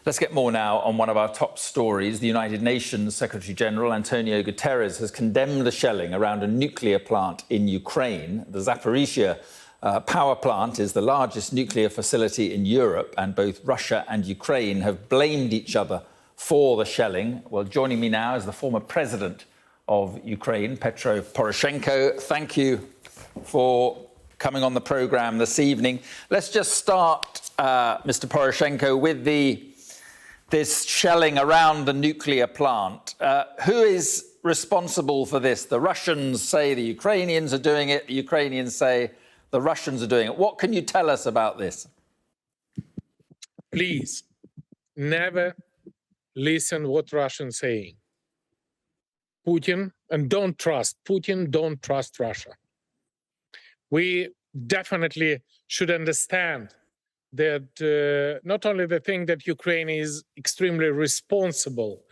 Let's get more now on one of our top stories. The United Nations Secretary-General Antonio Guterres has condemned the shelling around a nuclear plant in Ukraine. The Zaporizhzhia power plant is the largest nuclear facility in Europe, and both Russia and Ukraine have blamed each other for the shelling. Well, joining me now is the former president of Ukraine, Petro Poroshenko. Thank you for coming on the programme this evening. Let's just start, Mr. Poroshenko, with this shelling around the nuclear plant. Who is responsible for this? The Russians say the Ukrainians are doing it. The Ukrainians say the Russians are doing it. What can you tell us about this? Please, never listen what Russians saying. Putin, and don't trust Putin, don't trust Russia. We definitely should understand that not only the thing that Ukraine is extremely responsible,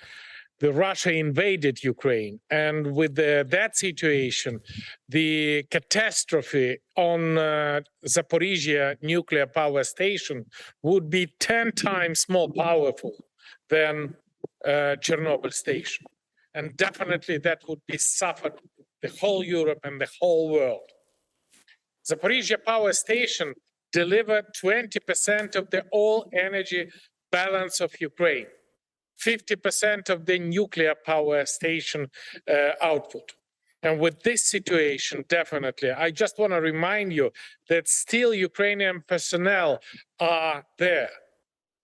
Russia invaded Ukraine, and with that situation, the catastrophe on Zaporizhzhia nuclear power station would be 10 times more powerful than Chernobyl station. And definitely that would be suffered the whole Europe and the whole world. Zaporizhzhia power station delivered 20% of the all energy balance of Ukraine, 50% of the nuclear power station output. And with this situation, definitely, I just want to remind you that still Ukrainian personnel are there.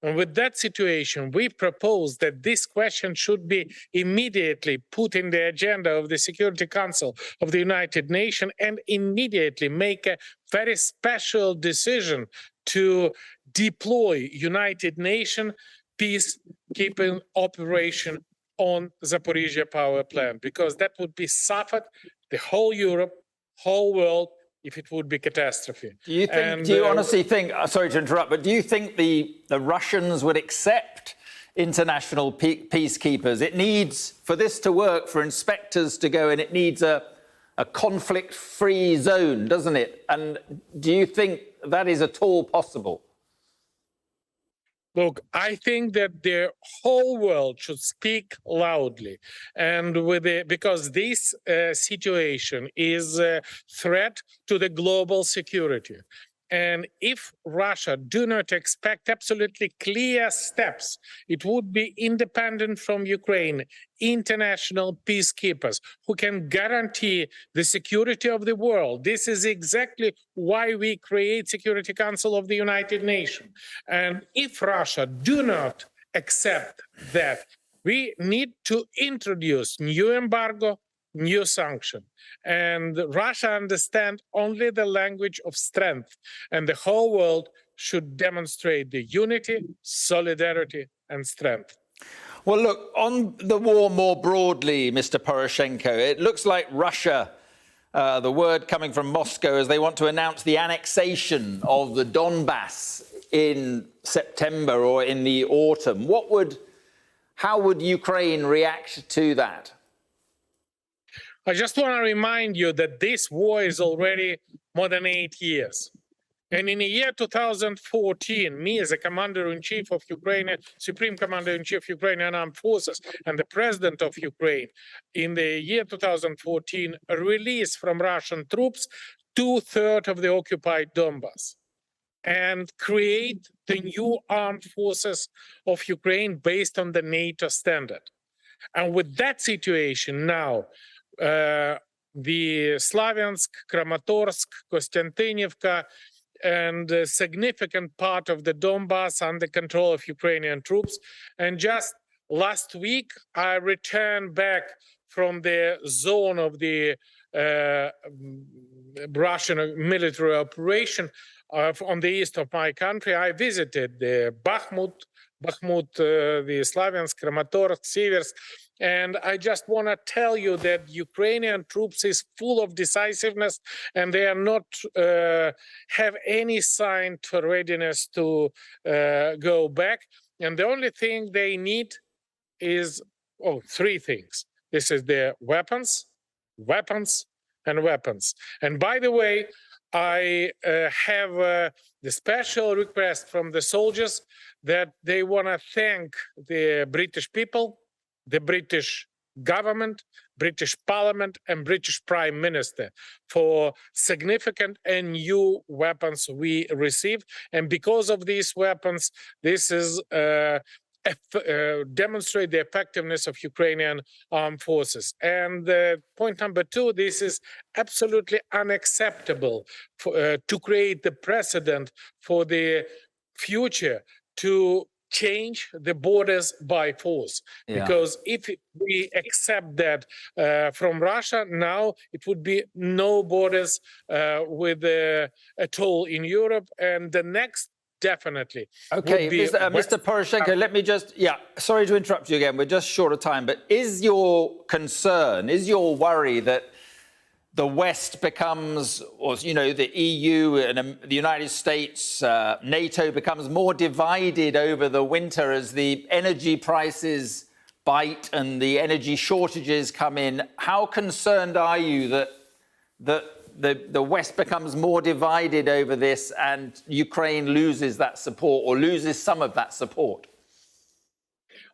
And with that situation, we propose that this question should be immediately put in the agenda of the Security Council of the United Nations and immediately make a very special decision to deploy United Nations peacekeeping operation on Zaporizhzhia power plant, because that would be suffered the whole Europe, whole world, if it would be catastrophe. Do you think? Do you honestly think? Sorry to interrupt, but do you think the Russians would accept international peacekeepers? It needs, for this to work, for inspectors to go in, it needs a conflict-free zone, doesn't it? And do you think that is at all possible? Look, I think that the whole world should speak loudly, and because this situation is a threat to the global security. And if Russia do not expect absolutely clear steps, it would be independent from Ukraine, international peacekeepers who can guarantee the security of the world. This is exactly why we create Security Council of the United Nations. And if Russia do not accept that, we need to introduce new embargo, new sanction. And Russia understands only the language of strength, and the whole world should demonstrate the unity, solidarity, and strength. Well, look, on the war more broadly, Mr. Poroshenko, it looks like Russia, the word coming from Moscow, is they want to announce the annexation of the Donbass in September or in the autumn. How would Ukraine react to that? I just want to remind you that this war is already more than 8 years. And in the year 2014, me as a Commander-in-Chief of Ukraine, Supreme Commander-in-Chief of Ukrainian Armed Forces, and the President of Ukraine, in the year 2014, released from Russian troops 2/3 of the occupied Donbass and create the new armed forces of Ukraine based on the NATO standard. And with that situation now, the Slaviansk, Kramatorsk, Kostiantynivka, and a significant part of the Donbass under control of Ukrainian troops. And just last week, I returned back from the zone of the Russian military operation on the east of my country. I visited the Bakhmut, the Slaviansk, Kramatorsk, Siversk. And I just want to tell you that Ukrainian troops is full of decisiveness, and they are not have any sign to readiness to go back. And the only thing they need is three things. This is their weapons, and weapons. And by the way, I have the special request from the soldiers that they want to thank the British people, the British government, British Parliament, and British Prime Minister for significant and new weapons we received. And because of these weapons, this is demonstrate the effectiveness of Ukrainian armed forces. And point number two, this is absolutely unacceptable to create the precedent for the future to change the borders by force. Because if we accept that from Russia, now it would be no borders at all in Europe. And the next definitely. Okay, Mr. Poroshenko, let me just, sorry to interrupt you again. We're just short of time, but is your concern, is your worry that the West becomes, or, you know, the EU and the United States, NATO becomes more divided over the winter as the energy prices bite and the energy shortages come in? How concerned are you that the West becomes more divided over this and Ukraine loses that support or loses some of that support?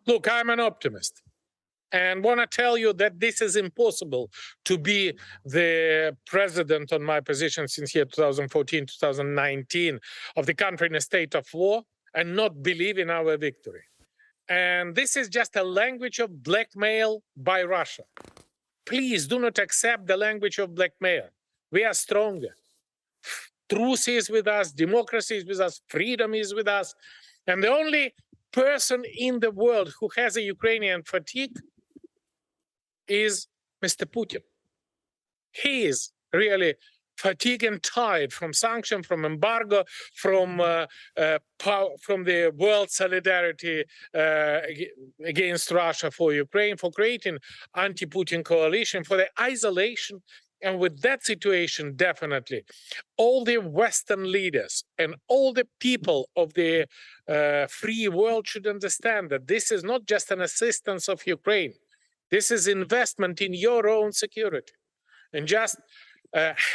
Look, I'm an optimist and want to tell you that this is impossible to be the president on my position since year 2014, 2019 of the country in a state of war and not believe in our victory. And this is just a language of blackmail by Russia. Please do not accept the language of blackmail. We are stronger. Truth is with us, democracy is with us, freedom is with us. And the only person in the world who has a Ukrainian fatigue is Mr. Putin. He is really fatigued and tired from sanction, from embargo, from the world solidarity against Russia for Ukraine, for creating anti-Putin coalition, for the isolation. And with that situation, definitely, all the Western leaders and all the people of the free world should understand that this is not just an assistance of Ukraine. This is investment in your own security. And just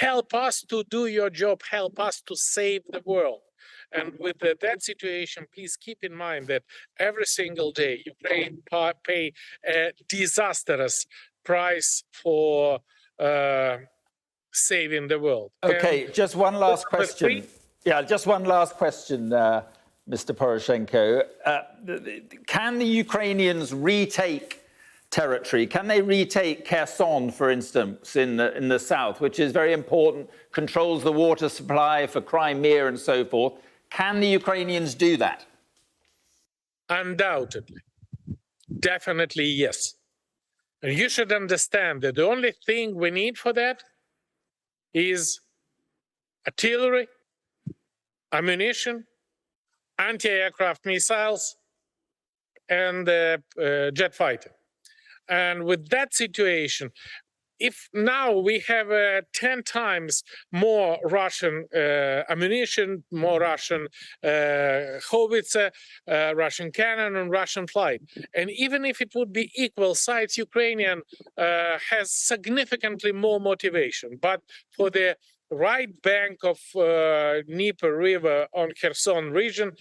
help us to do your job, help us to save the world. And with that situation, please keep in mind that every single day, Ukraine pay a disastrous price for saving the world. Okay, and just one last question. Just one last question, Mr. Poroshenko. Can the Ukrainians retake territory? Can they retake Kherson, for instance, in the south, which is very important, controls the water supply for Crimea and so forth? Can the Ukrainians do that? Undoubtedly. Definitely, yes. And you should understand that the only thing we need for that is artillery, ammunition, anti-aircraft missiles, and jet fighter. And with that situation, if now we have 10 times more Russian ammunition, more Russian howitzer, Russian cannon, and Russian flight, and even if it would be equal sides, Ukrainian has significantly more motivation. But for the right bank of Dnieper River on Kherson region,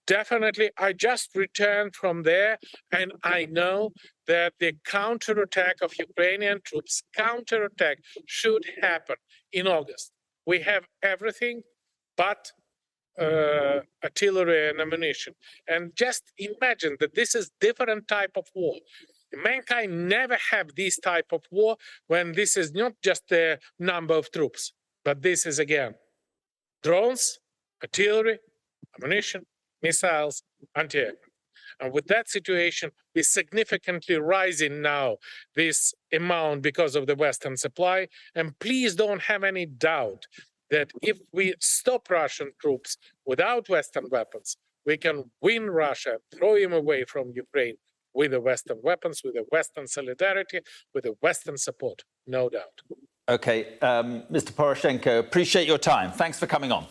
definitely, I just returned from there, and I know that the counterattack of Ukrainian troops, counterattack should happen in August. We have everything but artillery and ammunition. And just imagine that this is different type of war. Mankind never have this type of war when this is not just the number of troops, but this is, again, drones, artillery, ammunition, missiles, anti-aircraft. And with that situation, we're significantly rising now this amount because of the Western supply. And please don't have any doubt that if we stop Russian troops without Western weapons, we can win Russia, throw him away from Ukraine with the Western weapons, with the Western solidarity, with the Western support, no doubt. Okay, Mr. Poroshenko, appreciate your time. Thanks for coming on.